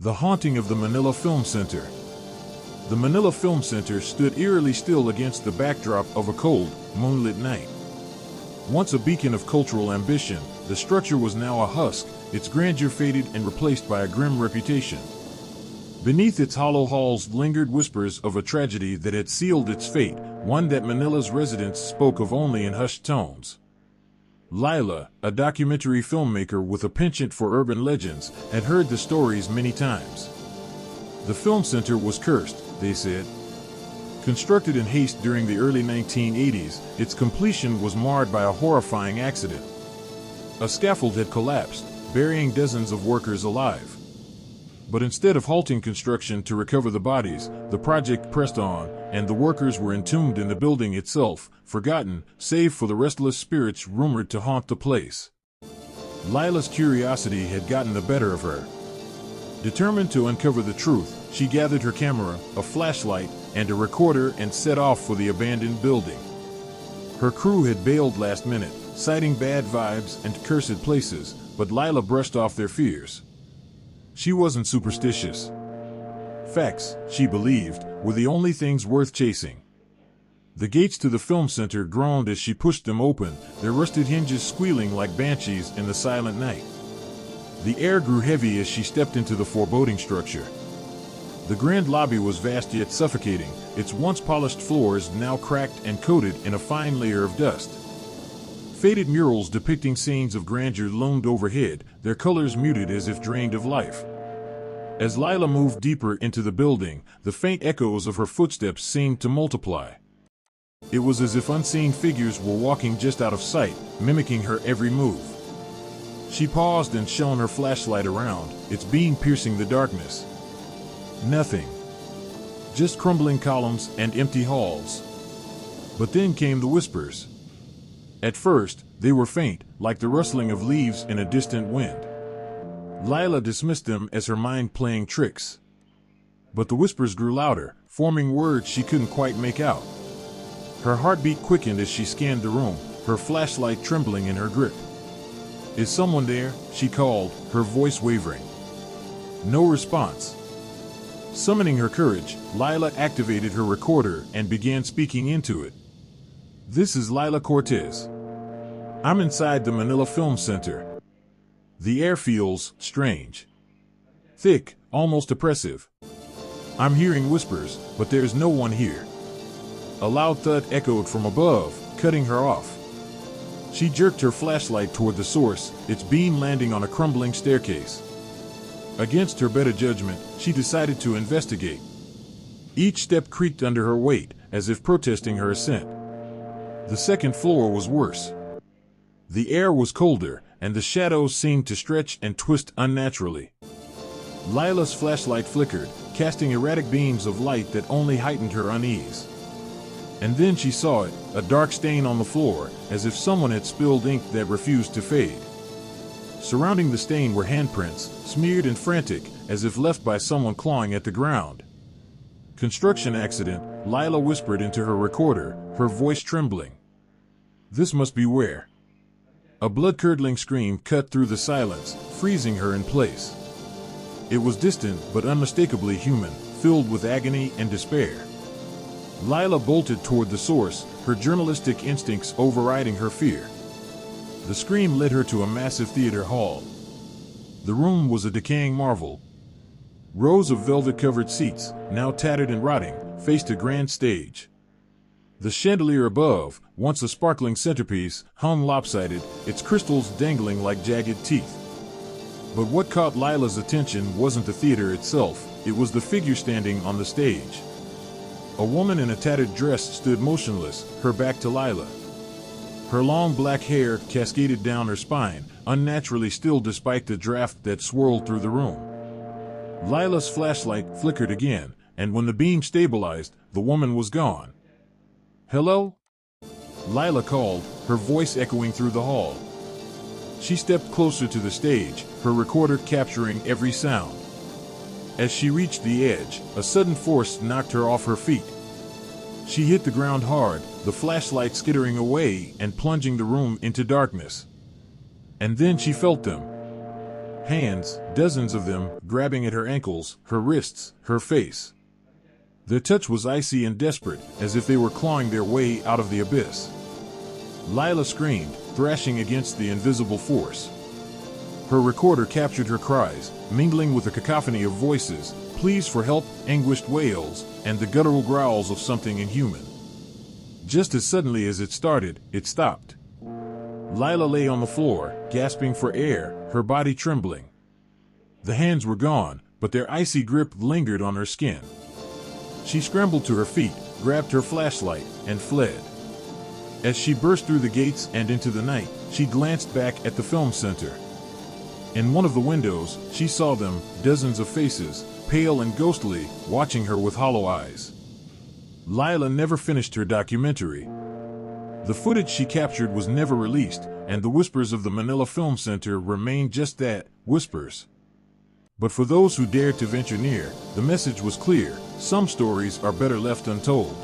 The haunting of the Manila Film Center. The Manila Film Center stood eerily still against the backdrop of a cold, moonlit night. Once a beacon of cultural ambition, the structure was now a husk, its grandeur faded and replaced by a grim reputation. Beneath its hollow halls lingered whispers of a tragedy that had sealed its fate, one that Manila's residents spoke of only in hushed tones. Lila, a documentary filmmaker with a penchant for urban legends, had heard the stories many times. The film center was cursed, they said. Constructed in haste during the early 1980s, its completion was marred by a horrifying accident. A scaffold had collapsed, burying dozens of workers alive. But instead of halting construction to recover the bodies, the project pressed on, and the workers were entombed in the building itself, forgotten, save for the restless spirits rumored to haunt the place. Lila's curiosity had gotten the better of her. Determined to uncover the truth, she gathered her camera, a flashlight, and a recorder and set off for the abandoned building. Her crew had bailed last minute, citing bad vibes and cursed places, but Lila brushed off their fears. She wasn't superstitious. Facts, she believed, were the only things worth chasing. The gates to the film center groaned as she pushed them open, their rusted hinges squealing like banshees in the silent night. The air grew heavy as she stepped into the foreboding structure. The grand lobby was vast yet suffocating, its once polished floors now cracked and coated in a fine layer of dust. Faded murals depicting scenes of grandeur loomed overhead, their colors muted as if drained of life. As Lila moved deeper into the building, the faint echoes of her footsteps seemed to multiply. It was as if unseen figures were walking just out of sight, mimicking her every move. She paused and shone her flashlight around, its beam piercing the darkness. Nothing. Just crumbling columns and empty halls. But then came the whispers. At first, they were faint, like the rustling of leaves in a distant wind. Lila dismissed them as her mind playing tricks. But the whispers grew louder, forming words she couldn't quite make out. Her heartbeat quickened as she scanned the room, her flashlight trembling in her grip. "Is someone there?" she called, her voice wavering. No response. Summoning her courage, Lila activated her recorder and began speaking into it. "This is Lila Cortez. I'm inside the Manila Film Center. The air feels strange. Thick, almost oppressive. I'm hearing whispers, but there's no one here." A loud thud echoed from above, cutting her off. She jerked her flashlight toward the source, its beam landing on a crumbling staircase. Against her better judgment, she decided to investigate. Each step creaked under her weight, as if protesting her ascent. The second floor was worse. The air was colder, and the shadows seemed to stretch and twist unnaturally. Lila's flashlight flickered, casting erratic beams of light that only heightened her unease. And then she saw it, a dark stain on the floor, as if someone had spilled ink that refused to fade. Surrounding the stain were handprints, smeared and frantic, as if left by someone clawing at the ground. "Construction accident," Lila whispered into her recorder, her voice trembling. "This must be where." A blood-curdling scream cut through the silence, freezing her in place. It was distant but unmistakably human, filled with agony and despair. Lila bolted toward the source, her journalistic instincts overriding her fear. The scream led her to a massive theater hall. The room was a decaying marvel. Rows of velvet-covered seats, now tattered and rotting, faced a grand stage. The chandelier above, once a sparkling centerpiece, hung lopsided, its crystals dangling like jagged teeth. But what caught Lila's attention wasn't the theater itself, it was the figure standing on the stage. A woman in a tattered dress stood motionless, her back to Lila. Her long black hair cascaded down her spine, unnaturally still despite the draft that swirled through the room. Lila's flashlight flickered again, and when the beam stabilized, the woman was gone. "Hello?" Lila called, her voice echoing through the hall. She stepped closer to the stage, her recorder capturing every sound. As she reached the edge, a sudden force knocked her off her feet. She hit the ground hard, the flashlight skittering away and plunging the room into darkness. And then she felt them. Hands, dozens of them, grabbing at her ankles, her wrists, her face. Their touch was icy and desperate, as if they were clawing their way out of the abyss. Lila screamed, thrashing against the invisible force. Her recorder captured her cries, mingling with a cacophony of voices, pleas for help, anguished wails, and the guttural growls of something inhuman. Just as suddenly as it started, it stopped. Lila lay on the floor, gasping for air, her body trembling. The hands were gone, but their icy grip lingered on her skin. She scrambled to her feet, grabbed her flashlight, and fled. As she burst through the gates and into the night, she glanced back at the film center. In one of the windows, she saw them, dozens of faces, pale and ghostly, watching her with hollow eyes. Lila never finished her documentary. The footage she captured was never released, and the whispers of the Manila Film Center remained just that, whispers. But for those who dared to venture near, the message was clear: some stories are better left untold.